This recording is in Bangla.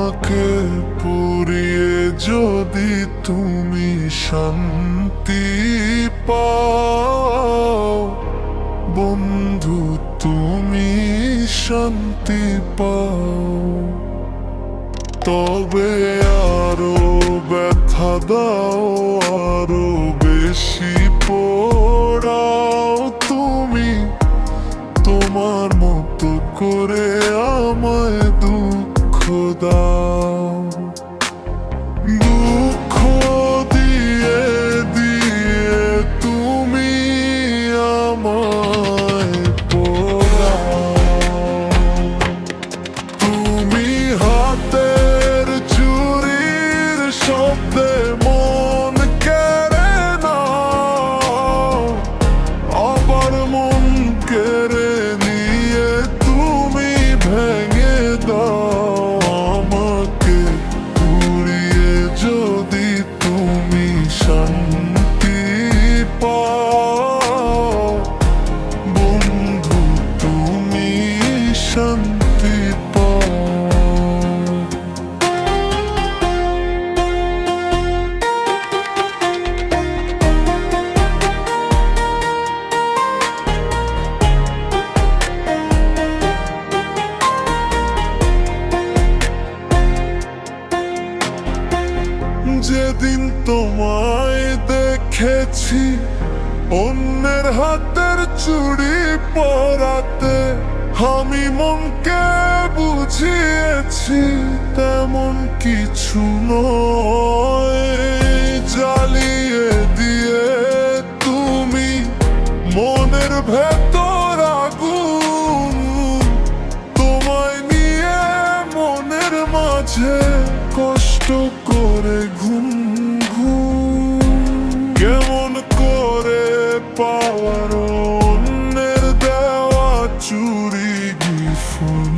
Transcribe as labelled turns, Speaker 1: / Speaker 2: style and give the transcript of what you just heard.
Speaker 1: আমাকে পুড়িয়ে যদি তুমি শান্তি পাও, বন্ধু তুমি শান্তি পাও, তবে আরো ব্যথা দাও, আরো বেশি পোড়াও তুমি, তোমার মতো করে আমায় দুঃখ দাও। দুঃখ দিয়ে দিয়ে তুমি আমায় পোড়াও, তুমি হাতের চুরির শব্দে মন কেড়ে নাও, আবার মন কেড়ে নিয়ে তুমি ভেঙে দাও আমাকে, পুড়িয়ে যদি তুমি শান্তি পাও, বন্ধু তুমি শান্তি পাও। যেদিন তোমায় দেখেছি অন্যের হাতের চুড়ি পরাতে, আমি মনকে বুঝিয়েছি তেমন কিছু নয়, জ্বালিয়ে দিয়ে তুমি মনের ভেতর আগুন, তোমায় নিয়ে মনের মাঝে কষ্ট করে ঘুম ঘুম, কেমন করে পাওয়ার অন্যের দেওয়া চুরি ফোন।